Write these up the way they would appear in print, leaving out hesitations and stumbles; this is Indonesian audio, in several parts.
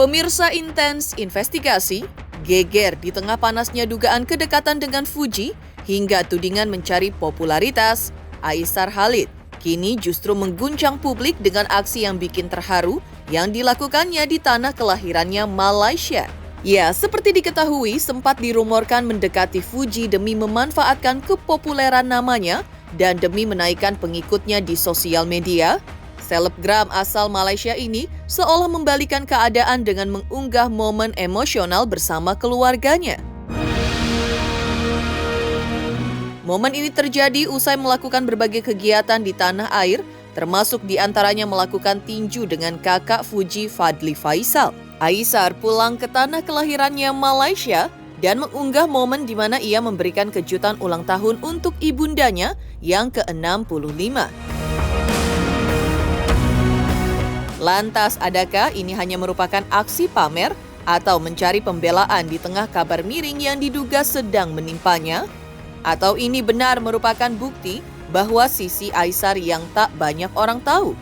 Pemirsa Intens Investigasi, geger di tengah panasnya dugaan kedekatan dengan Fuji hingga tudingan mencari popularitas, Aisar Khalid kini justru mengguncang publik dengan aksi yang bikin terharu yang dilakukannya di tanah kelahirannya Malaysia. Ya, seperti diketahui sempat dirumorkan mendekati Fuji demi memanfaatkan kepopuleran namanya dan demi menaikkan pengikutnya di sosial media. Selebgram asal Malaysia ini seolah membalikan keadaan dengan mengunggah momen emosional bersama keluarganya. Momen ini terjadi usai melakukan berbagai kegiatan di tanah air, termasuk diantaranya melakukan tinju dengan kakak Fuji Fadly Faisal. Aisar pulang ke tanah kelahirannya Malaysia dan mengunggah momen di mana ia memberikan kejutan ulang tahun untuk ibundanya yang ke-65. Lantas, adakah ini hanya merupakan aksi pamer atau mencari pembelaan di tengah kabar miring yang diduga sedang menimpanya? Atau ini benar merupakan bukti bahwa sisi Aisar yang tak banyak orang tahu?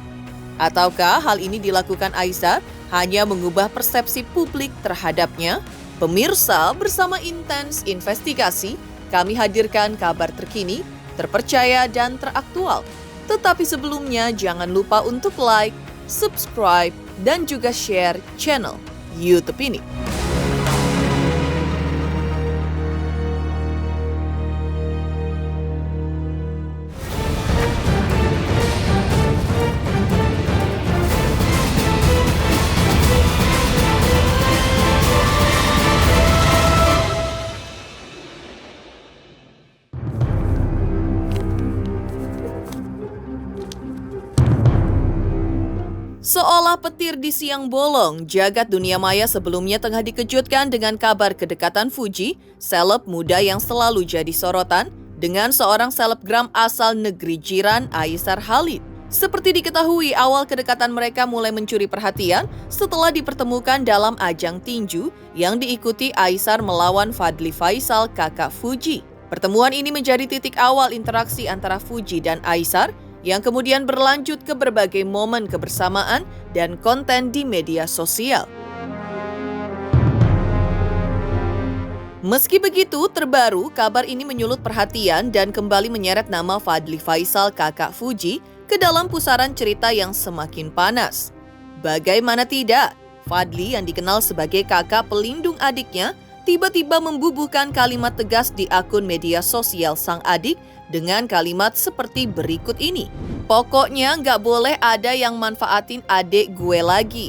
Ataukah hal ini dilakukan Aisar hanya mengubah persepsi publik terhadapnya? Pemirsa, bersama Intens Investigasi, kami hadirkan kabar terkini, terpercaya dan teraktual. Tetapi sebelumnya jangan lupa untuk like, subscribe, dan juga share channel YouTube ini. Seolah petir di siang bolong, jagat dunia maya sebelumnya tengah dikejutkan dengan kabar kedekatan Fuji, seleb muda yang selalu jadi sorotan, dengan seorang selebgram asal negeri jiran Aisar Khalid. Seperti diketahui, awal kedekatan mereka mulai mencuri perhatian setelah dipertemukan dalam ajang tinju yang diikuti Aisar melawan Fadly Faisal, kakak Fuji. Pertemuan ini menjadi titik awal interaksi antara Fuji dan Aisar, yang kemudian berlanjut ke berbagai momen kebersamaan dan konten di media sosial. Meski begitu, terbaru kabar ini menyulut perhatian dan kembali menyeret nama Fadly Faisal, kakak Fuji, ke dalam pusaran cerita yang semakin panas. Bagaimana tidak, Fadly yang dikenal sebagai kakak pelindung adiknya, tiba-tiba membubuhkan kalimat tegas di akun media sosial sang adik dengan kalimat seperti berikut ini. Pokoknya nggak boleh ada yang manfaatin adik gue lagi.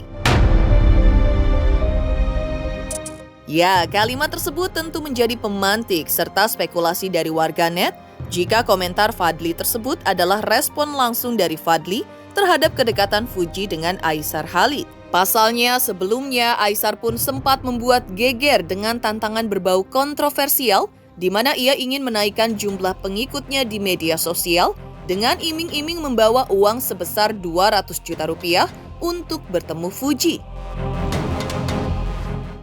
Ya, kalimat tersebut tentu menjadi pemantik serta spekulasi dari warganet jika komentar Fadly tersebut adalah respon langsung dari Fadly terhadap kedekatan Fuji dengan Aisar Khalid. Pasalnya, sebelumnya Aisar pun sempat membuat geger dengan tantangan berbau kontroversial di mana ia ingin menaikkan jumlah pengikutnya di media sosial dengan iming-iming membawa uang sebesar 200 juta rupiah untuk bertemu Fuji.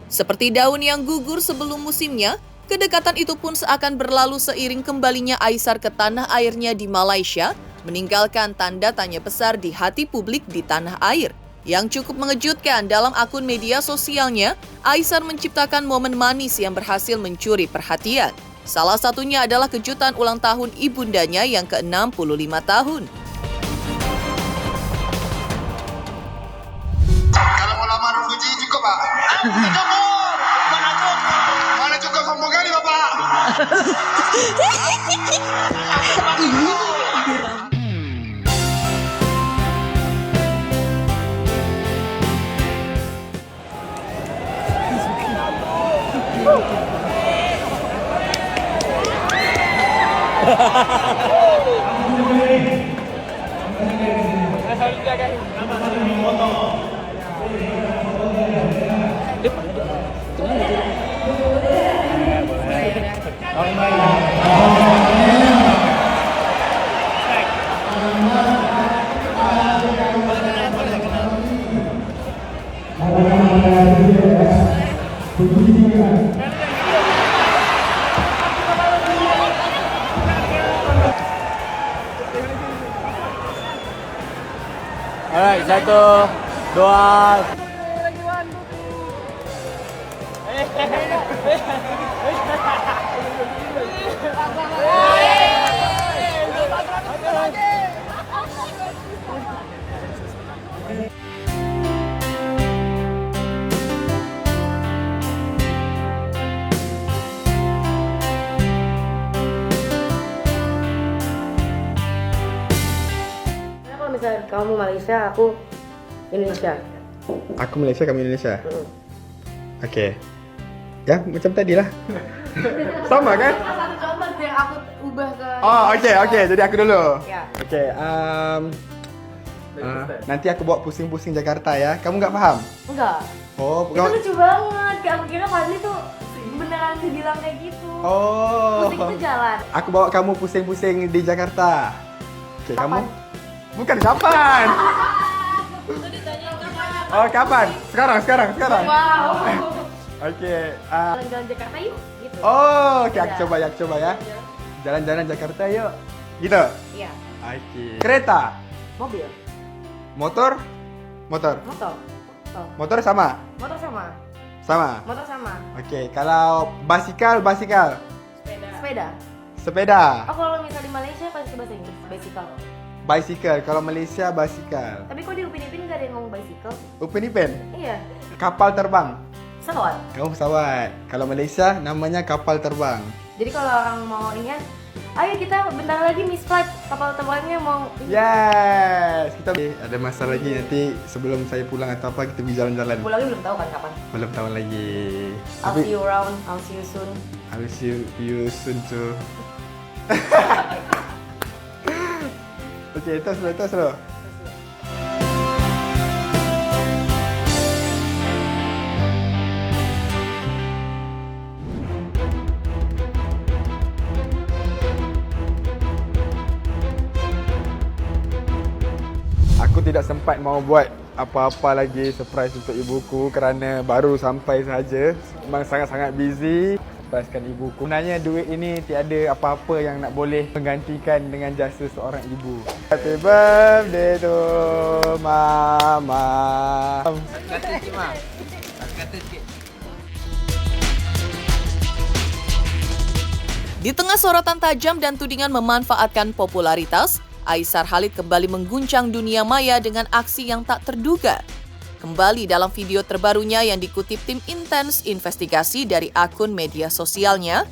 Seperti daun yang gugur sebelum musimnya, kedekatan itu pun seakan berlalu seiring kembalinya Aisar ke tanah airnya di Malaysia, meninggalkan tanda tanya besar di hati publik di tanah air. Yang cukup mengejutkan, dalam akun media sosialnya, Aisar menciptakan momen manis yang berhasil mencuri perhatian. Salah satunya adalah kejutan ulang tahun ibundanya yang ke-65 tahun. Kalau mau lamar Fuji cukup, Pak? Cukup! Mana cukup sombong kali, Bapak? Alright, 1, 2. Kalau misalnya kamu Malaysia, aku Indonesia. Aku Malaysia, kamu Indonesia. Oke. Ya, macam tadi lah. Sama kan? Satu contoh yang aku ubah ke. Oh, oke. Jadi aku dulu. Ya. Oke. Nanti aku bawa pusing-pusing Jakarta ya. Kamu nggak paham? Enggak. Oh, Itu lucu banget. Kayak aku kira Fadli tuh beneran dibilang kayak gitu. Oh. Pusing itu jalan. Aku bawa kamu pusing-pusing di Jakarta. Oke, kamu? Kapan? Bukan kapan? Oh, kapan? Sekarang. Wow. Oke. Jalan-jalan Jakarta yuk. Gitu. Oh, oke, aku Iya. coba ya. Jalan-jalan Jakarta yuk. Gitu. Iya. Oke. Kereta, Mobil. motor. Motor. Motor sama. Motor sama. Sama. Motor sama. Oke, kalau basikal. Sepeda. Sepeda. Oh, kalau misal di Malaysia pasti bahasa Inggris, bicycle. Bicycle. Kalau Malaysia basikal. Tapi kok di Upin Ipin nggak ada yang ngomong bicycle? Upin Ipin. Iya. Kapal terbang. Pesawat. Kamu pesawat. Kalau Malaysia namanya kapal terbang. Jadi kalau orang mau ini kan, ayo kita bentar lagi miss flight, kapal terbangnya mau ini. Yes. Kita ada masa lagi nanti sebelum saya pulang atau apa kita bisa jalan-jalan. Pulangnya belum tahu kan kapan. Belum tahu lagi. I'll see you around, I'll see you soon. I will see you soon too. Oke, terus lo. Aku tidak sempat mau buat apa-apa lagi surprise untuk ibuku kerana baru sampai saja. Memang sangat-sangat busy. Surprisekan ibuku. Sebenarnya duit ini tiada apa-apa yang nak boleh menggantikan dengan jasa seorang ibu. Happy birthday to Mama. Kata sikit, Ma. Kata sikit. Di tengah sorotan tajam dan tudingan memanfaatkan popularitas, Aisar Khalid kembali mengguncang dunia maya dengan aksi yang tak terduga. Kembali dalam video terbarunya yang dikutip tim intens investigasi dari akun media sosialnya,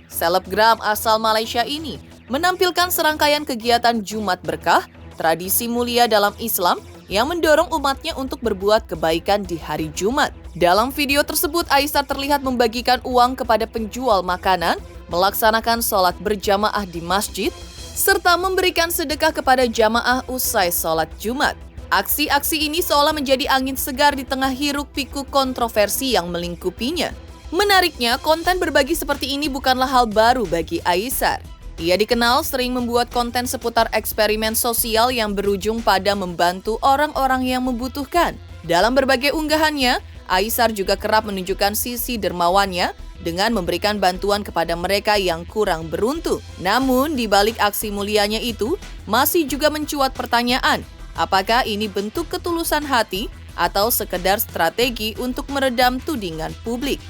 selebgram asal Malaysia ini menampilkan serangkaian kegiatan Jumat Berkah, tradisi mulia dalam Islam yang mendorong umatnya untuk berbuat kebaikan di hari Jumat. Dalam video tersebut, Aisar terlihat membagikan uang kepada penjual makanan, melaksanakan sholat berjamaah di masjid, serta memberikan sedekah kepada jamaah usai sholat Jumat. Aksi-aksi ini seolah menjadi angin segar di tengah hiruk-pikuk kontroversi yang melingkupinya. Menariknya, konten berbagi seperti ini bukanlah hal baru bagi Aisar. Ia dikenal sering membuat konten seputar eksperimen sosial yang berujung pada membantu orang-orang yang membutuhkan. Dalam berbagai unggahannya, Aisar juga kerap menunjukkan sisi dermawannya dengan memberikan bantuan kepada mereka yang kurang beruntung. Namun, di balik aksi mulianya itu, masih juga mencuat pertanyaan, apakah ini bentuk ketulusan hati atau sekedar strategi untuk meredam tudingan publik?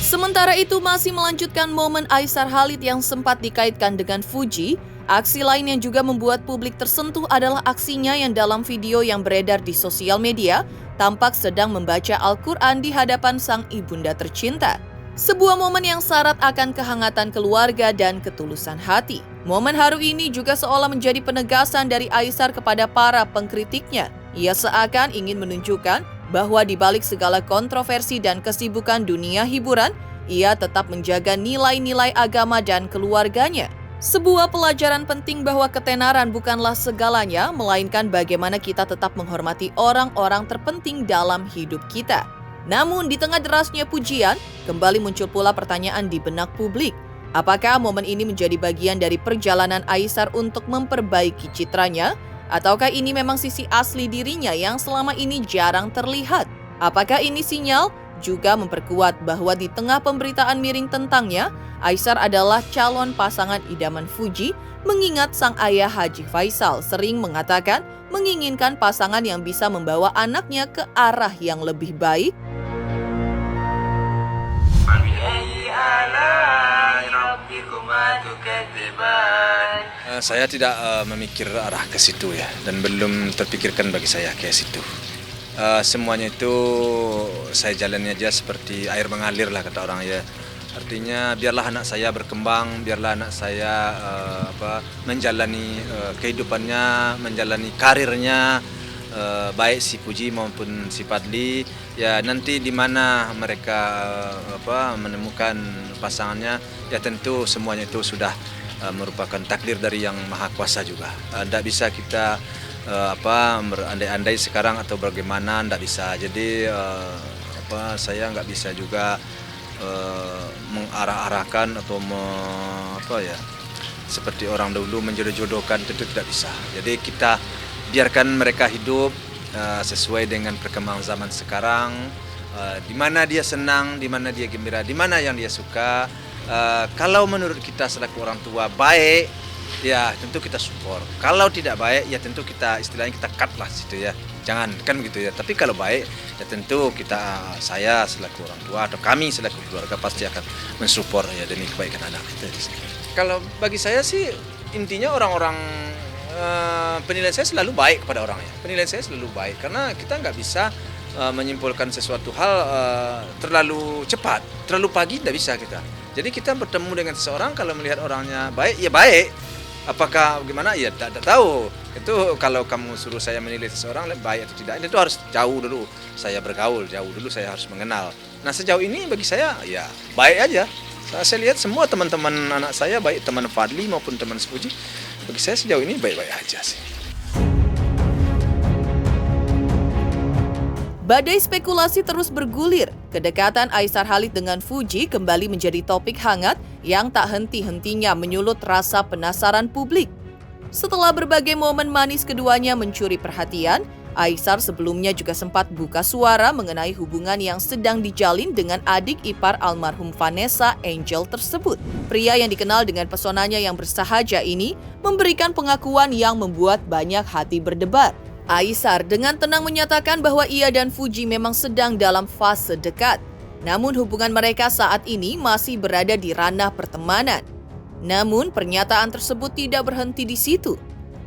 Sementara itu masih melanjutkan momen Aisar Khalid yang sempat dikaitkan dengan Fuji, aksi lain yang juga membuat publik tersentuh adalah aksinya yang dalam video yang beredar di sosial media tampak sedang membaca Al-Quran di hadapan sang ibunda tercinta. Sebuah momen yang syarat akan kehangatan keluarga dan ketulusan hati. Momen haru ini juga seolah menjadi penegasan dari Aisar kepada para pengkritiknya. Ia seakan ingin menunjukkan bahwa di balik segala kontroversi dan kesibukan dunia hiburan, ia tetap menjaga nilai-nilai agama dan keluarganya. Sebuah pelajaran penting bahwa ketenaran bukanlah segalanya, melainkan bagaimana kita tetap menghormati orang-orang terpenting dalam hidup kita. Namun, di tengah derasnya pujian, kembali muncul pula pertanyaan di benak publik. Apakah momen ini menjadi bagian dari perjalanan Aisar untuk memperbaiki citranya? Ataukah ini memang sisi asli dirinya yang selama ini jarang terlihat? Apakah ini sinyal juga memperkuat bahwa di tengah pemberitaan miring tentangnya, Aisar adalah calon pasangan idaman Fuji, mengingat sang ayah Haji Faisal sering mengatakan menginginkan pasangan yang bisa membawa anaknya ke arah yang lebih baik. Saya tidak memikir arah ke situ ya, dan belum terpikirkan bagi saya ke situ. Semuanya itu saya jalani aja seperti air mengalir lah kata orang ya. Artinya biarlah anak saya berkembang, biarlah anak saya menjalani kehidupannya, menjalani karirnya, baik si Puji maupun si Fadli. Ya nanti di mana mereka menemukan pasangannya, ya tentu semuanya itu sudah merupakan takdir dari Yang Maha Kuasa juga. Tidak bisa kita berandai-andai sekarang atau bagaimana, tidak bisa. Jadi saya nggak bisa juga mengarah-arahkan atau seperti orang dulu menjodoh-jodohkan, tentu tidak bisa. Jadi kita biarkan mereka hidup sesuai dengan perkembangan zaman sekarang, di mana dia senang, di mana dia gembira, di mana yang dia suka. Kalau menurut kita selaku orang tua baik, ya tentu kita support. Kalau tidak baik, ya tentu kita istilahnya kita cut lah situ ya. Jangan kan begitu ya. Tapi kalau baik, ya tentu saya selaku orang tua atau kami selaku keluarga pasti akan mensupport ya demi kebaikan anak kita. Kalau bagi saya sih intinya orang-orang penilaian saya selalu baik kepada orang ya. Penilaian saya selalu baik karena kita nggak bisa menyimpulkan sesuatu hal terlalu cepat, terlalu pagi tidak bisa kita. Jadi kita bertemu dengan seseorang kalau melihat orangnya baik, ya baik. Apakah gimana? Ya tidak tahu. Itu kalau kamu suruh saya menilai seseorang baik atau tidak, itu harus jauh dulu. Saya bergaul, jauh dulu saya harus mengenal. Nah sejauh ini bagi saya ya baik aja. Saya lihat semua teman-teman anak saya, baik teman Fadli maupun teman Puji, bagi saya sejauh ini baik-baik aja sih. Badai spekulasi terus bergulir. Kedekatan Aisar Khalid dengan Fuji kembali menjadi topik hangat yang tak henti-hentinya menyulut rasa penasaran publik. Setelah berbagai momen manis keduanya mencuri perhatian, Aisar sebelumnya juga sempat buka suara mengenai hubungan yang sedang dijalin dengan adik ipar almarhum Vanessa Angel tersebut. Pria yang dikenal dengan pesonanya yang bersahaja ini memberikan pengakuan yang membuat banyak hati berdebar. Aisar dengan tenang menyatakan bahwa ia dan Fuji memang sedang dalam fase dekat. Namun hubungan mereka saat ini masih berada di ranah pertemanan. Namun pernyataan tersebut tidak berhenti di situ.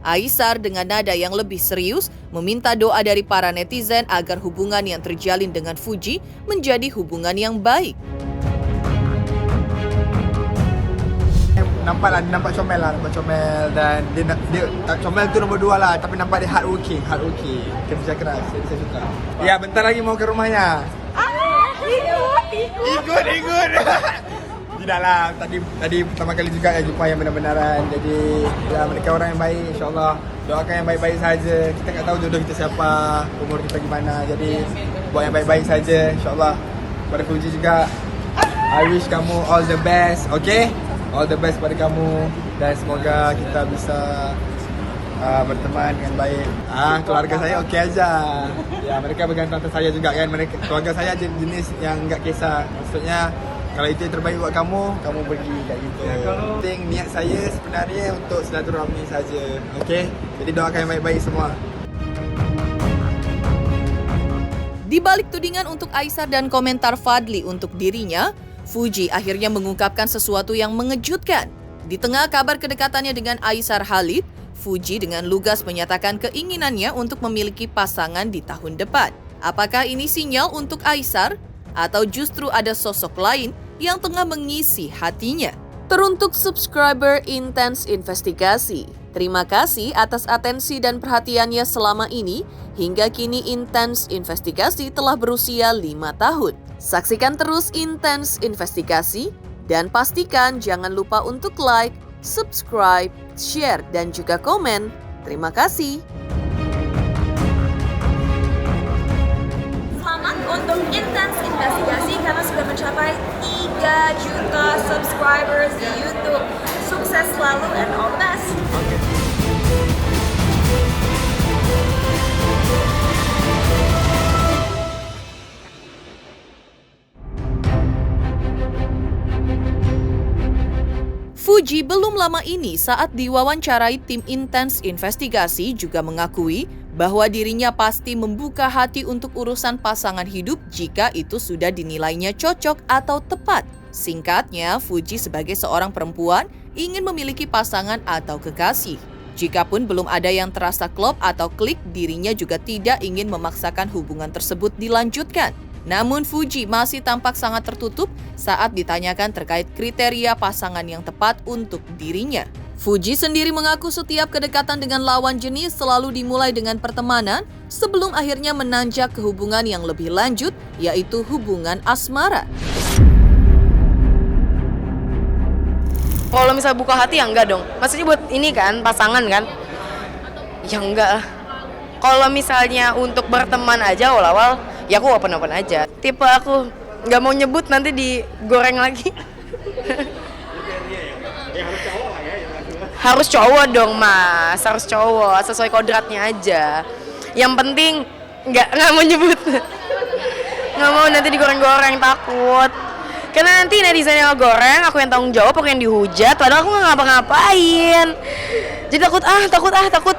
Aisar dengan nada yang lebih serius meminta doa dari para netizen agar hubungan yang terjalin dengan Fuji menjadi hubungan yang baik. Nampak comel dan dia comel tu nombor 2 lah, tapi nampak dia hardworking, kerja keras, saya suka. Ya bentar lagi mau ke rumahnya. Ikut. Tidaklah, tadi pertama kali juga jumpa yang benar-benaran. Jadi ya, mereka orang yang baik, insyaAllah. Doakan yang baik-baik saja. Kita tak tahu jodoh kita siapa, umur kita gimana. Jadi buat yang baik-baik saja, insyaAllah. Pada Fuji juga, I wish kamu all the best, okay? All the best pada kamu dan semoga kita bisa berteman dengan baik. Keluarga saya okey aja. Ya mereka bergantung atas saya juga kan. Keluarga saya jenis yang enggak kisah. Maksudnya kalau itu yang terbaik buat kamu pergi kayak gitu. Ya, penting niat saya sebenarnya untuk silaturahmi saja. Okey. Jadi doakan yang baik-baik semua. Di balik tudingan untuk Aisar dan komentar Fadli untuk dirinya, Fuji akhirnya mengungkapkan sesuatu yang mengejutkan. Di tengah kabar kedekatannya dengan Aisar Khalid, Fuji dengan lugas menyatakan keinginannya untuk memiliki pasangan di tahun depan. Apakah ini sinyal untuk Aisar? Atau justru ada sosok lain yang tengah mengisi hatinya? Teruntuk subscriber Intense Investigasi, terima kasih atas atensi dan perhatiannya selama ini. Hingga kini Intense Investigasi telah berusia 5 tahun. Saksikan terus Intense Investigasi dan pastikan jangan lupa untuk like, subscribe, share, dan juga komen. Terima kasih. Selamat untuk Intense Investigasi karena sudah mencapai 3 juta subscribers di YouTube. Sukses selalu and all the best. Fuji belum lama ini saat diwawancarai tim Intens Investigasi juga mengakui bahwa dirinya pasti membuka hati untuk urusan pasangan hidup jika itu sudah dinilainya cocok atau tepat. Singkatnya, Fuji sebagai seorang perempuan ingin memiliki pasangan atau kekasih. Jikapun belum ada yang terasa klop atau klik, dirinya juga tidak ingin memaksakan hubungan tersebut dilanjutkan. Namun Fuji masih tampak sangat tertutup saat ditanyakan terkait kriteria pasangan yang tepat untuk dirinya. Fuji sendiri mengaku setiap kedekatan dengan lawan jenis selalu dimulai dengan pertemanan sebelum akhirnya menanjak ke hubungan yang lebih lanjut, yaitu hubungan asmara. Kalau misalnya buka hati ya enggak dong. Maksudnya buat ini kan, pasangan kan? Ya enggak lah. Kalau misalnya untuk berteman aja awal-awal, ya aku open-open aja. Tipe aku nggak mau nyebut nanti digoreng lagi. Harus cowok dong mas, harus cowok, sesuai kodratnya aja. Yang penting nggak mau nyebut. Nggak mau nanti digoreng-goreng, takut. Karena nanti netizen yang goreng, aku yang tanggung jawab, aku yang dihujat, padahal aku nggak ngapa-ngapain. Jadi takut.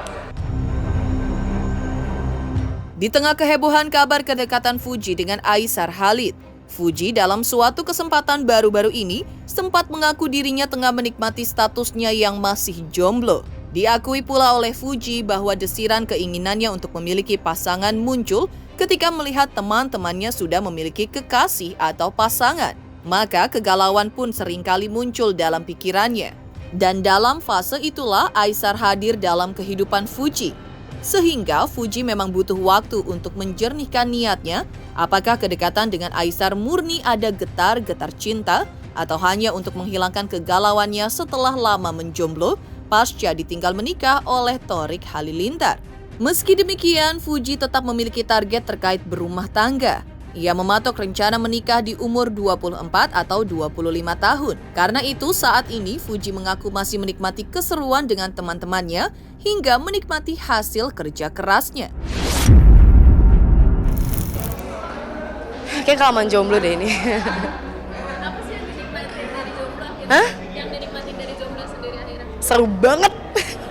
Di tengah kehebohan kabar kedekatan Fuji dengan Aisar Khalid, Fuji dalam suatu kesempatan baru-baru ini sempat mengaku dirinya tengah menikmati statusnya yang masih jomblo. Diakui pula oleh Fuji bahwa desiran keinginannya untuk memiliki pasangan muncul ketika melihat teman-temannya sudah memiliki kekasih atau pasangan. Maka kegalauan pun seringkali muncul dalam pikirannya. Dan dalam fase itulah Aisar hadir dalam kehidupan Fuji. Sehingga Fuji memang butuh waktu untuk menjernihkan niatnya, apakah kedekatan dengan Aisar murni ada getar-getar cinta, atau hanya untuk menghilangkan kegalauannya setelah lama menjomblo pasca ditinggal menikah oleh Thorik Halilintar. Meski demikian, Fuji tetap memiliki target terkait berumah tangga. Ia mematok rencana menikah di umur 24 atau 25 tahun. Karena itu saat ini Fuji mengaku masih menikmati keseruan dengan teman-temannya hingga menikmati hasil kerja kerasnya. Kayak kelamaan jomblo deh ini. Apa sih yang dinikmatin dari jomblo akhirnya? Hah? Yang dinikmatin dari jomblo sendiri akhirnya? Seru banget.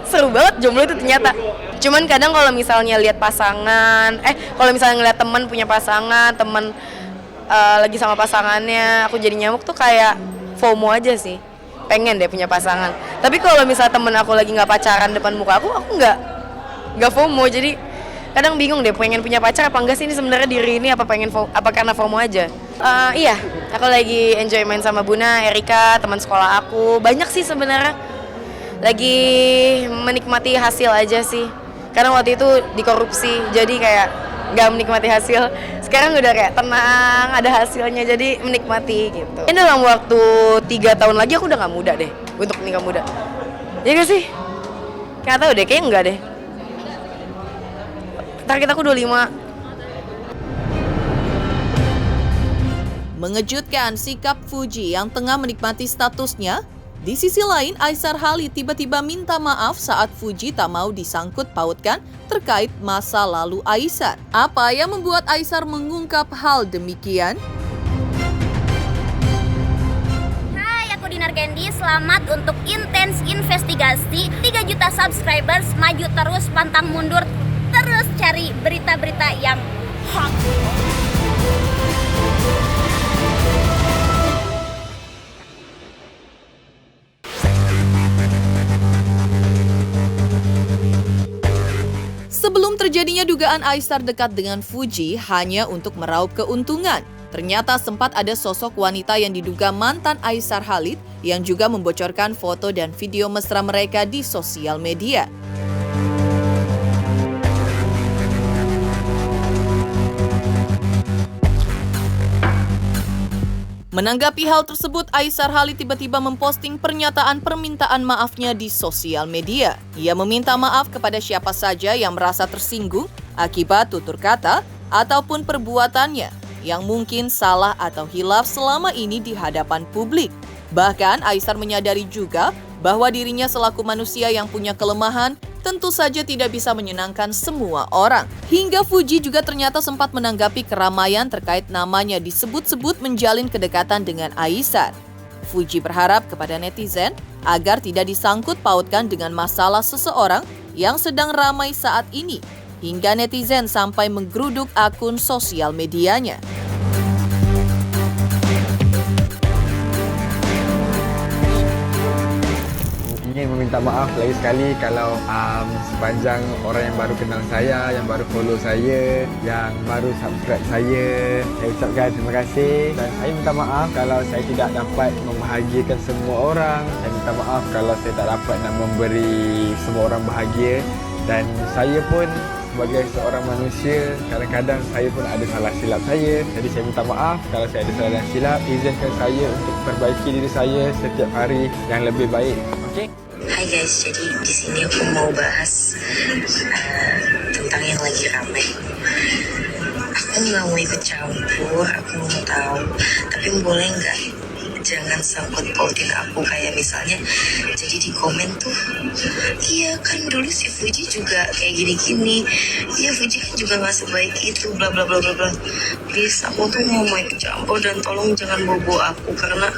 Seru banget jomblo itu ternyata. Cuman kadang kalau misalnya lihat pasangan, kalau misalnya ngeliat teman punya pasangan, teman lagi sama pasangannya, aku jadi nyamuk tuh kayak FOMO aja sih. Pengen deh punya pasangan. Tapi kalau misalnya temen aku lagi nggak pacaran depan muka aku nggak FOMO. Jadi kadang bingung deh pengen punya pacar apa enggak sih ini sebenarnya diri ini apa karena FOMO aja. Iya, aku lagi enjoy main sama Buna, Erika, teman sekolah aku. Banyak sih sebenarnya. Lagi menikmati hasil aja sih. Karena waktu itu dikorupsi, jadi kayak nggak menikmati hasil. Sekarang udah kayak tenang, ada hasilnya, jadi menikmati gitu. Ini dalam waktu 3 tahun lagi aku udah nggak muda deh untuk nikah muda. Ya gak sih? Nggak tahu deh, kayaknya enggak deh. Target aku 25. Mengejutkan sikap Fuji yang tengah menikmati statusnya. Di sisi lain, Aisar Khalid tiba-tiba minta maaf saat Fuji tak mau disangkut pautkan terkait masa lalu Aisar. Apa yang membuat Aisar mengungkap hal demikian? Hai, aku Dinar Candy. Selamat untuk Intens Investigasi. 3 juta subscribers, maju terus, pantang mundur. Terus cari berita-berita yang hot. Sebelum terjadinya dugaan Aisar dekat dengan Fuji hanya untuk meraup keuntungan, ternyata sempat ada sosok wanita yang diduga mantan Aisar Khalid yang juga membocorkan foto dan video mesra mereka di sosial media. Menanggapi hal tersebut, Aisar Khalid tiba-tiba memposting pernyataan permintaan maafnya di sosial media. Ia meminta maaf kepada siapa saja yang merasa tersinggung akibat tutur kata ataupun perbuatannya yang mungkin salah atau hilaf selama ini di hadapan publik. Bahkan Aisar menyadari juga bahwa dirinya selaku manusia yang punya kelemahan tentu saja tidak bisa menyenangkan semua orang. Hingga Fuji juga ternyata sempat menanggapi keramaian terkait namanya disebut-sebut menjalin kedekatan dengan Aisar. Fuji berharap kepada netizen agar tidak disangkut pautkan dengan masalah seseorang yang sedang ramai saat ini, hingga netizen sampai menggeruduk akun sosial medianya. Ingin meminta maaf lagi sekali kalau sepanjang orang yang baru kenal saya, yang baru follow saya, yang baru subscribe saya ucapkan terima kasih. Dan saya minta maaf kalau saya tidak dapat membahagiakan semua orang. Saya minta maaf kalau saya tak dapat nak memberi semua orang bahagia. Dan saya pun sebagai seorang manusia, kadang-kadang saya pun ada salah silap saya. Jadi saya minta maaf kalau saya ada salah silap. Izinkan saya untuk perbaiki diri saya setiap hari yang lebih baik. Okey? Hai guys, jadi di sini aku mau bahas tentang yang lagi ramai. Aku nggak mau ikut campur, aku mau tahu. Tapi boleh nggak jangan sangkut pautin aku, kayak misalnya jadi di komen tuh, iya kan dulu si Fuji juga kayak gini-gini, iya Fuji kan juga nggak sebaik itu, bla bla bla bla bla. Please, aku tuh mau ikut campur dan tolong jangan bobo aku, karena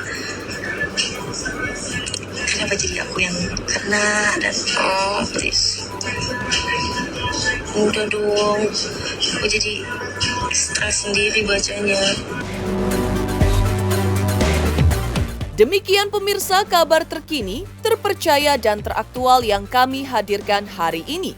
kenapa jadi aku yang kena, dan please udah dong, aku jadi stres sendiri bacanya. Demikian pemirsa kabar terkini, terpercaya dan teraktual yang kami hadirkan hari ini.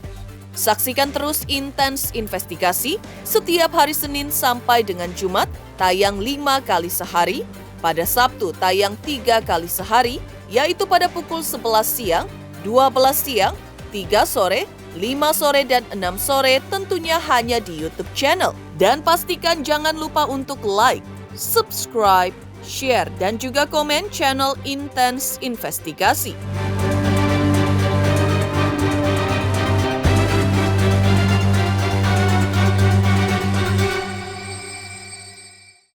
Saksikan terus Intens Investigasi setiap hari Senin sampai dengan Jumat, tayang 5 kali sehari, pada Sabtu tayang 3 kali sehari, yaitu pada pukul 11 siang, 12 siang, 3 sore, 5 sore, dan 6 sore, tentunya hanya di YouTube channel. Dan pastikan jangan lupa untuk like, subscribe, share, dan juga komen channel Intens Investigasi.